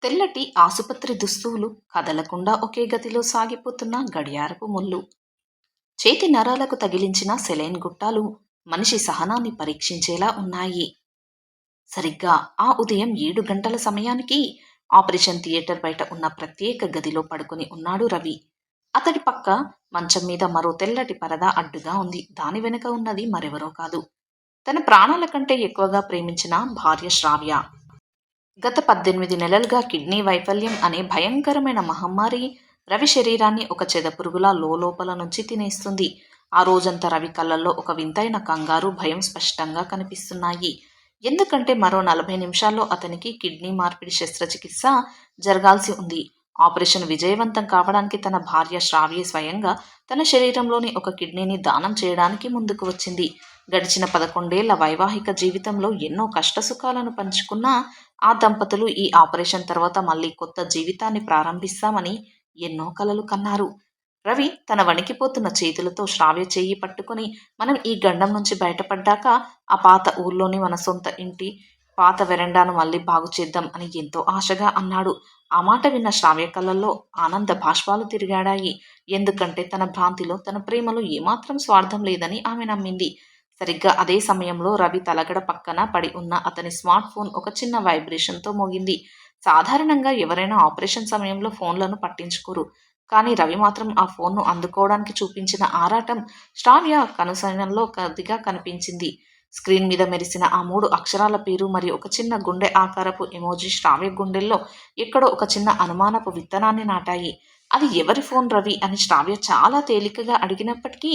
తెల్లటి ఆసుపత్రి దుస్తువులు కదలకుండా ఒకే గదిలో సాగిపోతున్న గడియారపు ముళ్ళు, చేతి నరాలకు తగిలించిన సెలైన్ గుట్టాలు మనిషి సహనాన్ని పరీక్షించేలా ఉన్నాయి. సరిగ్గా ఆ ఉదయం 7 గంటల సమయానికి ఆపరేషన్ థియేటర్ బయట ఉన్న ప్రత్యేక గదిలో పడుకుని ఉన్నాడు రవి. అతడి పక్క మంచం మీద మరో తెల్లటి పరదా అడ్డుగా ఉంది. దాని వెనుక ఉన్నది మరెవరో కాదు, తన ప్రాణాల కంటే ఎక్కువగా ప్రేమించిన భార్య శ్రావ్య. గత 18 నెలలుగా కిడ్నీ వైఫల్యం అనే భయంకరమైన మహమ్మారి రవి శరీరాన్ని ఒక చెదపురుగులా లోపల నుంచి తినేస్తుంది. ఆ రోజంతా రవి కళ్ళల్లో ఒక వింతైన కంగారు, భయం స్పష్టంగా కనిపిస్తున్నాయి. ఎందుకంటే మరో 40 నిమిషాల్లో అతనికి కిడ్నీ మార్పిడి శస్త్రచికిత్స జరగాల్సి ఉంది. ఆపరేషన్ విజయవంతం కావడానికి తన భార్య శ్రావ్య స్వయంగా తన శరీరంలోని ఒక కిడ్నీని దానం చేయడానికి ముందుకు వచ్చింది. గడిచిన 11 ఏళ్ల వైవాహిక జీవితంలో ఎన్నో కష్టసుఖాలను పంచుకున్న ఆ దంపతులు ఈ ఆపరేషన్ తర్వాత మళ్ళీ కొత్త జీవితాన్ని ప్రారంభిస్తామని ఎన్నో కలలు కన్నారు. రవి తన వణికిపోతున్న చేతులతో శ్రావ్య చెయ్యి పట్టుకొని, మనం ఈ గండం నుంచి బయటపడ్డాక ఆ పాత ఊర్లోని మన సొంత ఇంటి పాత వెరండాను మళ్ళీ బాగు చేద్దాం అని ఎంతో ఆశగా అన్నాడు. ఆ మాట విన్న శ్రావ్య కళ్ళల్లో ఆనంద బాష్పాలు తిరిగాడాయి. ఎందుకంటే తన భ్రాంతిలో, తన ప్రేమలో ఏమాత్రం స్వార్థం లేదని ఆమె నమ్మింది. సరిగ్గా అదే సమయంలో రవి తలగడ పక్కన పడి ఉన్న అతని స్మార్ట్ ఫోన్ ఒక చిన్న వైబ్రేషన్తో మోగింది. సాధారణంగా ఎవరైనా ఆపరేషన్ సమయంలో ఫోన్లను పట్టించుకోరు. కానీ రవి మాత్రం ఆ ఫోన్ను అందుకోవడానికి చూపించిన ఆరాటం శ్రావ్య కనుసైనల్లో కొద్దిగా కనిపించింది. స్క్రీన్ మీద మెరిసిన ఆ 3 అక్షరాల పేరు మరియు ఒక చిన్న గుండె ఆకారపు ఎమోజీ శ్రావ్య గుండెల్లో ఎక్కడో ఒక చిన్న అనుమానపు విత్తనాన్ని నాటాయి. అది ఎవరి ఫోన్ రవి అని శ్రావ్య చాలా తేలికగా అడిగినప్పటికీ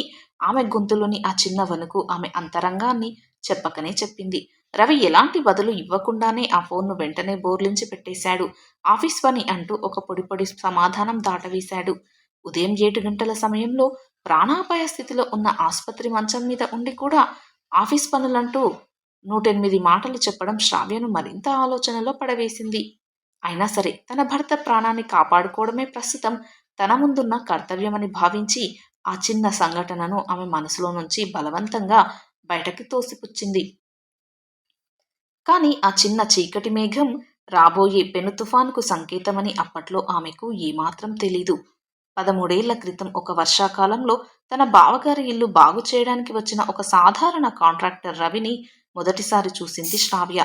ఆమె గొంతులోని ఆ చిన్న వణుకు ఆమె అంతరంగాన్ని చెప్పకనే చెప్పింది. రవి ఎలాంటి బదులు ఇవ్వకుండానే ఆ ఫోన్ను వెంటనే బోర్లించి పెట్టేశాడు. ఆఫీస్ పని అంటూ ఒక పొడి సమాధానం దాటవేశాడు. ఉదయం 7 గంటల సమయంలో ప్రాణాపాయ స్థితిలో ఉన్న ఆసుపత్రి మంచం మీద ఉండి కూడా ఆఫీస్ పనులంటూ 108 మాటలు చెప్పడం శ్రావ్యను మరింత ఆలోచనలో పడవేసింది. అయినా సరే తన భర్త ప్రాణాన్ని కాపాడుకోవడమే ప్రస్తుతం తన ముందున్న కర్తవ్యమని భావించి ఆ చిన్న సంఘటనను ఆమె మనసులో నుంచి బలవంతంగా బయటకి తోసిపుచ్చింది. కానీ ఆ చిన్న చీకటి మేఘం రాబోయే పెను తుఫానుకు సంకేతమని అప్పట్లో ఆమెకు ఏమాత్రం తెలీదు. 13 ఏళ్ల క్రితం ఒక వర్షాకాలంలో తన బావగారి ఇల్లు బాగు చేయడానికి వచ్చిన ఒక సాధారణ కాంట్రాక్టర్ రవిని మొదటిసారి చూసింది శ్రావ్య.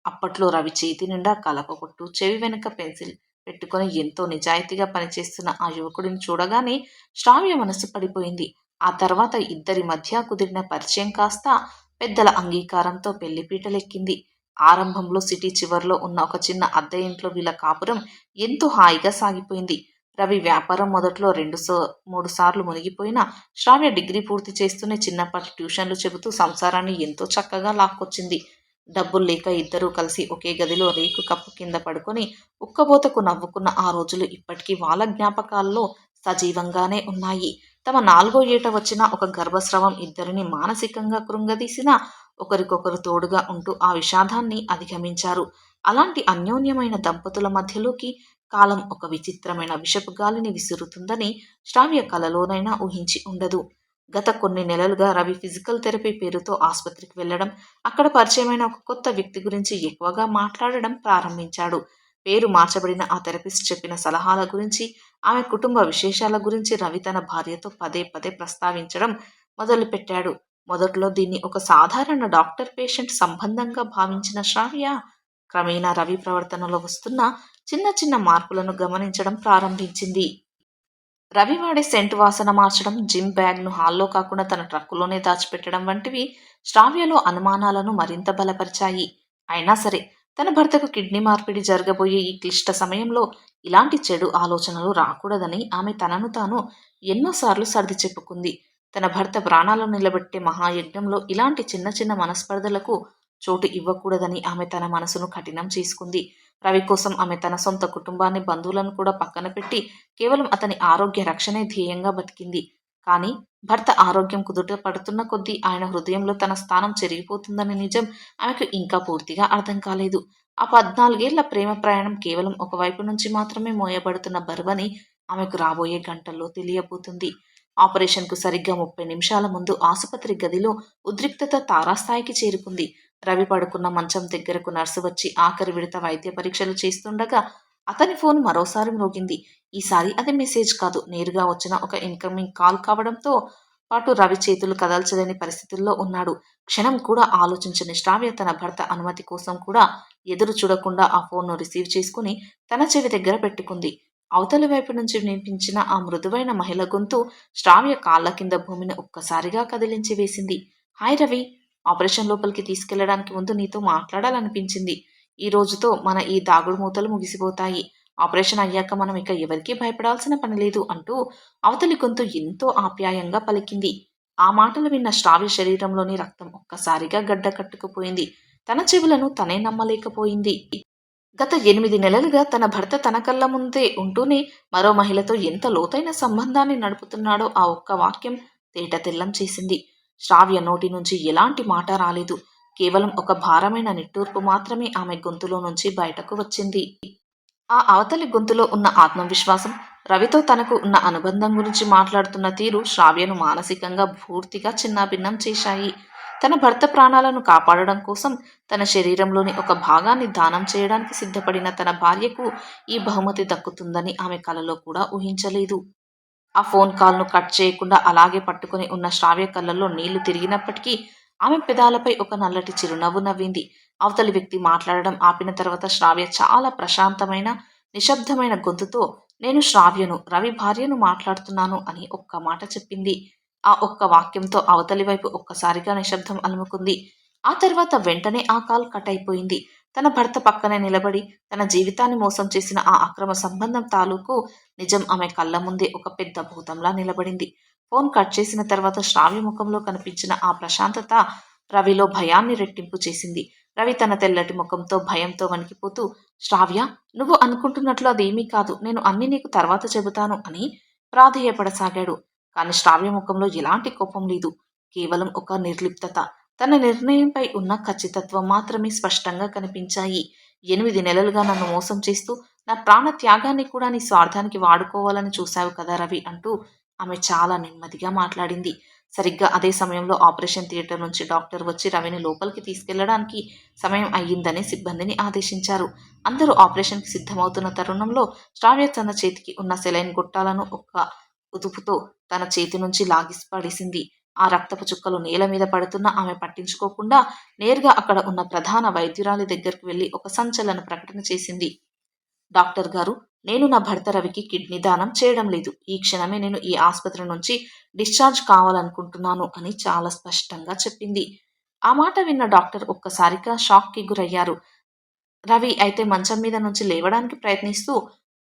అప్పట్లో రవి చేతి నిండా కలపకొట్టు, చెవి వెనుక పెన్సిల్ పెట్టుకొని ఎంతో నిజాయితీగా పనిచేస్తున్న ఆ యువకుడిని చూడగానే శ్రావ్య మనసు పడిపోయింది. ఆ తర్వాత ఇద్దరి మధ్య కుదిరిన పరిచయం కాస్త పెద్దల అంగీకారంతో పెళ్లిపీటలెక్కింది. ఆరంభంలో సిటీ చివర్లో ఉన్న ఒక చిన్న అద్దె ఇంట్లో వీళ్ళ కాపురం ఎంతో హాయిగా సాగిపోయింది. రవి వ్యాపారం మొదట్లో 3 సార్లు మునిగిపోయినా శ్రావ్య డిగ్రీ పూర్తి చేస్తూనే చిన్నపాటి ట్యూషన్లు చెబుతూ సంసారాన్ని ఎంతో చక్కగా లాక్కొచ్చింది. డబ్బులు లేక ఇద్దరూ కలిసి ఒకే గదిలో రేకు కప్పు కింద పడుకొని ఉక్కబోతకు నవ్వుకున్న ఆ రోజులు ఇప్పటికీ వాళ్ళ జ్ఞాపకాల్లో సజీవంగానే ఉన్నాయి. తమ 4వ ఏట వచ్చిన ఒక గర్భస్రావం ఇద్దరిని మానసికంగా కృంగదీసినా ఒకరికొకరు తోడుగా ఉంటూ ఆ విషాదాన్ని అధిగమించారు. అలాంటి అన్యోన్యమైన దంపతుల మధ్యలోకి కాలం ఒక విచిత్రమైన విషపు గాలిని విసురుతుందని శ్రావ్య కలలోనైనా ఊహించి ఉండదు. గత కొన్ని నెలలుగా రవి ఫిజికల్ థెరపీ పేరుతో ఆసుపత్రికి వెళ్లడం, అక్కడ పరిచయమైన ఒక కొత్త వ్యక్తి గురించి ఎక్కువగా మాట్లాడడం ప్రారంభించాడు. పేరు మార్చబడిన ఆ థెరపిస్ట్ చెప్పిన సలహాల గురించి, ఆమె కుటుంబ విశేషాల గురించి రవి తన భార్యతో పదే పదే ప్రస్తావించడం మొదలుపెట్టాడు. మొదట్లో దీన్ని ఒక సాధారణ డాక్టర్ పేషెంట్ సంబంధంగా భావించిన శ్రావ్య క్రమేణా రవి ప్రవర్తనలో వస్తున్న చిన్న చిన్న మార్పులను గమనించడం ప్రారంభించింది. రవి వాడే సెంటు వాసన మార్చడం, జిమ్ బ్యాగ్ను హాల్లో కాకుండా తన ట్రక్కులోనే దాచిపెట్టడం వంటివి శ్రావ్యలో అనుమానాలను మరింత బలపరిచాయి. అయినా సరే తన భర్తకు కిడ్నీ మార్పిడి జరగబోయే ఈ క్లిష్ట సమయంలో ఇలాంటి చెడు ఆలోచనలు రాకూడదని ఆమె తనను తాను ఎన్నోసార్లు సర్ది చెప్పుకుంది. తన భర్త ప్రాణాలను నిలబెట్టే మహాయజ్ఞంలో ఇలాంటి చిన్న చిన్న మనస్పర్ధలకు చోటు ఇవ్వకూడదని ఆమె తన మనసును కఠినం చేసుకుంది. రవి కోసం ఆమె తన సొంత కుటుంబాన్ని, బంధువులను కూడా పక్కన పెట్టి కేవలం అతని ఆరోగ్య రక్షణే ధ్యేయంగా బతికింది. కానీ భర్త ఆరోగ్యం కుదుట పడుతున్న కొద్దీ ఆయన హృదయంలో తన స్థానం చెరిగిపోతుందనే నిజం ఆమెకు ఇంకా పూర్తిగా అర్థం కాలేదు. ఆ 14 ఏళ్ల ప్రేమ ప్రయాణం కేవలం ఒకవైపు నుంచి మాత్రమే మోయబడుతున్న బరువని ఆమెకు రాబోయే గంటల్లో తెలియబోతుంది. ఆపరేషన్కు సరిగ్గా 30 నిమిషాల ముందు ఆసుపత్రి గదిలో ఉద్రిక్తత తారాస్థాయికి చేరుకుంది. రవి పడుకున్న మంచం దగ్గరకు నర్సు వచ్చి ఆఖరి విడత వైద్య పరీక్షలు చేస్తుండగా అతని ఫోన్ మరోసారి మ్రోగింది. ఈసారి అది మెసేజ్ కాదు, నేరుగా వచ్చిన ఒక ఇన్‌కమింగ్ కాల్ కావడంతో పాటు రవి చేతులు కదల్చలేని పరిస్థితుల్లో ఉన్నాడు. క్షణం కూడా ఆలోచించని శ్రావ్య తన భర్త అనుమతి కోసం కూడా ఎదురు చూడకుండా ఆ ఫోన్‌ను రిసీవ్ చేసుకొని తన చెవి దగ్గర పెట్టుకుంది. అవతలి వైపు నుంచి వినిపించిన ఆ మృదువైన మహిళ గొంతు శ్రావ్య కాళ్ళ కింద భూమిని ఒక్కసారిగా కదిలించి వేసింది. హాయ్ రవి! ఆపరేషన్ లోపలికి తీసుకెళ్లడానికి ముందు నీతో మాట్లాడాలనిపించింది. ఈ రోజుతో మన ఈ దాగుడు మూతలు ముగిసిపోతాయి. ఆపరేషన్ అయ్యాక మనం ఇక ఎవరికీ భయపడాల్సిన పని లేదు అంటూ అవతలి గొంతు ఎంతో ఆప్యాయంగా పలికింది. ఆ మాటలు విన్న శ్రావ్య శరీరంలోని రక్తం ఒక్కసారిగా గడ్డ కట్టుకుపోయింది. తన చెవులను తనే నమ్మలేకపోయింది. గత 8 నెలలుగా తన భర్త తన కళ్ళ ముందే ఉంటూనే మరో మహిళతో ఎంత లోతైన సంబంధాన్ని నడుపుతున్నాడో ఆ ఒక్క వాక్యం తేటతెల్లం చేసింది. శ్రావ్య నోటి నుంచి ఎలాంటి మాట రాలేదు. కేవలం ఒక భారమైన నిట్టూర్పు మాత్రమే ఆమె గొంతులో నుంచి బయటకు వచ్చింది. ఆ అవతలి గొంతులో ఉన్న ఆత్మవిశ్వాసం, రవితో తనకు ఉన్న అనుబంధం గురించి మాట్లాడుతున్న తీరు శ్రావ్యను మానసికంగా పూర్తిగా చిన్నాభిన్నం చేశాయి. తన భర్త ప్రాణాలను కాపాడడం కోసం తన శరీరంలోని ఒక భాగాన్ని దానం చేయడానికి సిద్ధపడిన తన భార్యకు ఈ బహుమతి దక్కుతుందని ఆమె కలలో కూడా ఊహించలేదు. ఆ ఫోన్ కాల్‌ను కట్ చేయకుండా అలాగే పట్టుకొని ఉన్న శ్రావ్య కళ్ళల్లో నీళ్లు తిరిగినప్పటికీ ఆమె పెదాలపై ఒక నల్లటి చిరునవ్వు నవ్వింది. అవతలి వ్యక్తి మాట్లాడడం ఆపిన తర్వాత శ్రావ్య చాలా ప్రశాంతమైన, నిశ్శబ్దమైన గొంతుతో నేను శ్రావ్యను, రవి భార్యను మాట్లాడుతున్నాను అని ఒక్క మాట చెప్పింది. ఆ ఒక్క వాక్యంతో అవతలి వైపు ఒక్కసారిగా నిశ్శబ్దం అలుముకుంది. ఆ తర్వాత వెంటనే ఆ కాల్ కట్ అయిపోయింది. తన భర్త పక్కనే నిలబడి తన జీవితాన్ని మోసం చేసిన ఆ అక్రమ సంబంధం తాలూకు నిజం ఆమె కళ్ళ ముందే ఒక పెద్ద భూతంలా నిలబడింది. ఫోన్ కట్ చేసిన తర్వాత శ్రావ్య ముఖంలో కనిపించిన ఆ ప్రశాంతత రవిలో భయాన్ని రెట్టింపు చేసింది. రవి తన తెల్లటి ముఖంతో భయంతో వణికిపోతూ, శ్రావ్య, నువ్వు అనుకుంటున్నట్లు అదేమీ కాదు. నేను అన్నీ నీకు తర్వాత చెబుతాను అని ప్రాధేయపడసాగాడు. కాని శ్రావ్య ముఖంలో ఎలాంటి కోపం లేదు. కేవలం ఒక నిర్లిప్తత. తన నిర్ణయంపై ఉన్న ఖచ్చితత్వం మాత్రమే స్పష్టంగా కనిపించాయి. 8 నెలలుగా నన్ను మోసం చేస్తూ నా ప్రాణ త్యాగాన్ని కూడా నీ స్వార్థానికి వాడుకోవాలని చూశావు కదా రవి అంటూ ఆమె చాలా నెమ్మదిగా మాట్లాడింది. సరిగ్గా అదే సమయంలో ఆపరేషన్ థియేటర్ నుంచి డాక్టర్ వచ్చి రవిని లోపలికి తీసుకెళ్లడానికి సమయం అయ్యిందని సిబ్బందిని ఆదేశించారు. అందరూ ఆపరేషన్కి సిద్ధమవుతున్న తరుణంలో శ్రావ్య తన చేతికి ఉన్న సెలైన్ గొట్టాలను ఒక్క ఉదుపుతో తన చేతి నుంచి లాగిసి పడేసింది. ఆ రక్తపు చుక్కలు నేల మీద పడుతున్నా ఆమె పట్టించుకోకుండా నేరుగా అక్కడ ఉన్న ప్రధాన వైద్యురాలి దగ్గరికి వెళ్లి ఒక సంచలన ప్రకటన చేసింది. డాక్టర్ గారు, నేను నా భర్త రవికి కిడ్నీ దానం చేయడం లేదు. ఈ క్షణమే నేను ఈ ఆస్పత్రి నుంచి డిశ్చార్జ్ కావాలనుకుంటున్నాను అని చాలా స్పష్టంగా చెప్పింది. ఆ మాట విన్న డాక్టర్ ఒక్కసారిగా షాక్‌కి గురయ్యారు. రవి అయితే మంచం మీద నుంచి లేవడానికి ప్రయత్నిస్తూ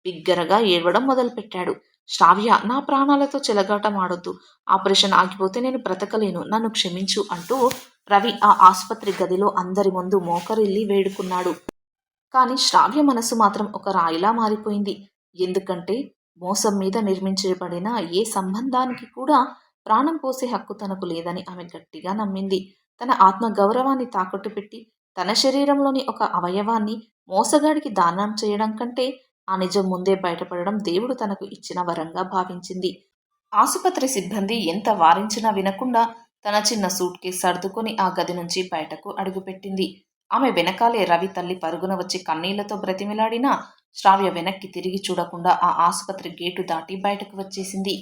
బిగ్గరగా ఏడవడం మొదలుపెట్టాడు. శ్రావ్య, నా ప్రాణాలతో చెలగాటమాడొద్దు. ఆపరేషన్ ఆగిపోతే నేను బ్రతకలేను. నన్ను క్షమించు అంటూ రవి ఆ ఆసుపత్రి గదిలో అందరి ముందు మోకరిల్లి వేడుకున్నాడు. కానీ శ్రావ్య మనసు మాత్రం ఒక రాయిలా మారిపోయింది. ఎందుకంటే మోసం మీద నిర్మించబడిన ఏ సంబంధానికి కూడా ప్రాణం పోసే హక్కు తనకు లేదని ఆమె గట్టిగా నమ్మింది. తన ఆత్మ గౌరవాన్ని తాకట్టు పెట్టి తన శరీరంలోని ఒక అవయవాన్ని మోసగాడికి దానం చేయడం కంటే ఆ నిజం ముందే బయటపడడం దేవుడు తనకు ఇచ్చిన వరంగా భావించింది. ఆసుపత్రి సిబ్బంది ఎంత వారించినా వినకుండా తన చిన్న సూట్ కేస్ సర్దుకొని ఆ గది నుంచి బయటకు అడుగుపెట్టింది. ఆమె వెనకాలే రవి తల్లి పరుగున వచ్చి కన్నీళ్లతో బ్రతిమిలాడినా శ్రావ్య వెనక్కి తిరిగి చూడకుండా ఆ ఆసుపత్రి గేటు దాటి బయటకు వచ్చేసింది.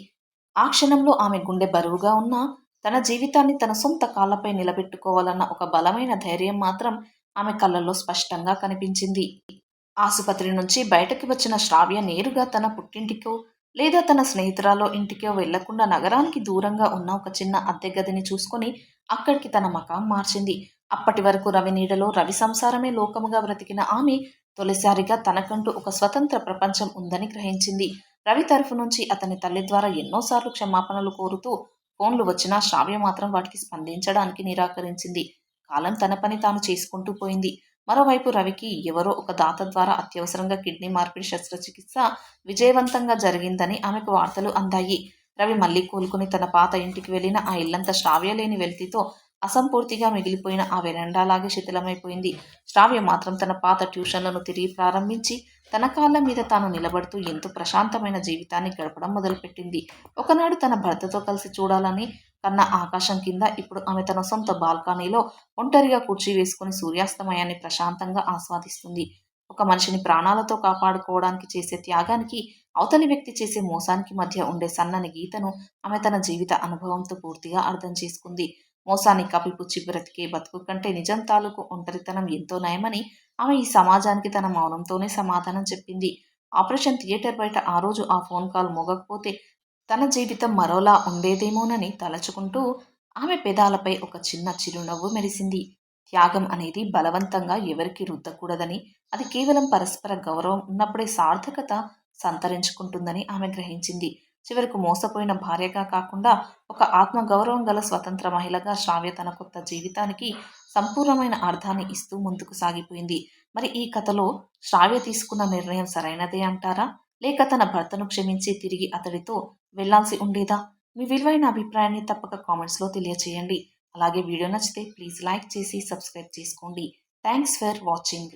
ఆ క్షణంలో ఆమె గుండె బరువుగా ఉన్నా తన జీవితాన్ని తన సొంత కాళ్లపై నిలబెట్టుకోవాలన్న ఒక బలమైన ధైర్యం మాత్రం ఆమె కళ్ళల్లో స్పష్టంగా కనిపించింది. ఆసుపత్రి నుంచి బయటకి వచ్చిన శ్రావ్య నేరుగా తన పుట్టింటికో లేదా తన స్నేహితురాలో ఇంటికో వెళ్లకుండా నగరానికి దూరంగా ఉన్న ఒక చిన్న అద్దె గదిని చూసుకొని అక్కడికి తన మకాం మార్చింది. అప్పటి వరకు రవి నీడలో రవి సంసారమే లోకముగా బ్రతికిన ఆమె తొలిసారిగా తనకంటూ ఒక స్వతంత్ర ప్రపంచం ఉందని గ్రహించింది. రవి తరఫు నుంచి అతని తల్లి ద్వారా ఎన్నోసార్లు క్షమాపణలు కోరుతూ ఫోన్లు వచ్చినా శ్రావ్య మాత్రం వాటికి స్పందించడానికి నిరాకరించింది. కాలం తన పని తాను చేసుకుంటూ పోయింది. మరోవైపు రవికి ఎవరో ఒక దాత ద్వారా అత్యవసరంగా కిడ్నీ మార్పిడి శస్త్రచికిత్స విజయవంతంగా జరిగిందని ఆమెకు వార్తలు అందాయి. రవి మళ్లీ కోలుకుని తన పాత ఇంటికి వెళ్లిన ఆ ఇల్లంతా శ్రావ్య లేని వెలితితో అసంపూర్తిగా మిగిలిపోయిన ఆ వెరండాలాగే శిథిలమైపోయింది. శ్రావ్య మాత్రం తన పాత ట్యూషన్లను తిరిగి ప్రారంభించి తన కాళ్ళ మీద తాను నిలబడుతూ ఎంతో ప్రశాంతమైన జీవితాన్ని గడపడం మొదలుపెట్టింది. ఒకనాడు తన భర్తతో కలిసి చూడాలని కన్న ఆకాశం కింద ఇప్పుడు ఆమె తన సొంత బాల్కనీలో ఒంటరిగా కుర్చీ వేసుకుని సూర్యాస్తమయాన్ని ప్రశాంతంగా ఆస్వాదిస్తుంది. ఒక మనిషిని ప్రాణాలతో కాపాడుకోవడానికి చేసే త్యాగానికి, అవతలి వ్యక్తి చేసే మోసానికి మధ్య ఉండే సన్నని గీతను ఆమె తన జీవిత అనుభవంతో పూర్తిగా అర్థం చేసుకుంది. మోసాన్ని కప్పిపుచ్చి బ్రతికే బతుకు కంటే నిజం తాలూకు ఒంటరితనం ఎంతో నయమని ఆమె ఈ సమాజానికి తన మౌనంతోనే సమాధానం చెప్పింది. ఆపరేషన్ థియేటర్ బయట ఆ రోజు ఆ ఫోన్ కాల్ మోగకపోతే తన జీవితం మరోలా ఉండేదేమోనని తలచుకుంటూ ఆమె పెదాలపై ఒక చిన్న చిరునవ్వు మెరిసింది. త్యాగం అనేది బలవంతంగా ఎవరికి రుద్దకూడదని, అది కేవలం పరస్పర గౌరవం ఉన్నప్పుడే సార్థకత సంతరించుకుంటుందని ఆమె గ్రహించింది. చివరకు మోసపోయిన భార్యగా కాకుండా ఒక ఆత్మగౌరవం గల స్వతంత్ర మహిళగా శ్రావ్య తన కొత్త జీవితానికి సంపూర్ణమైన అర్థాన్ని ఇస్తూ ముందుకు సాగిపోయింది. మరి ఈ కథలో శ్రావ్య తీసుకున్న నిర్ణయం సరైనదే అంటారా? లేక తన భర్తను క్షమించి తిరిగి అతడితో వెళ్లాల్సి ఉండేదా? మీ విలువైన అభిప్రాయాన్ని తప్పక కామెంట్స్లో తెలియచేయండి. అలాగే వీడియో నచ్చితే ప్లీజ్ లైక్ చేసి సబ్స్క్రైబ్ చేసుకోండి. Thanks for watching.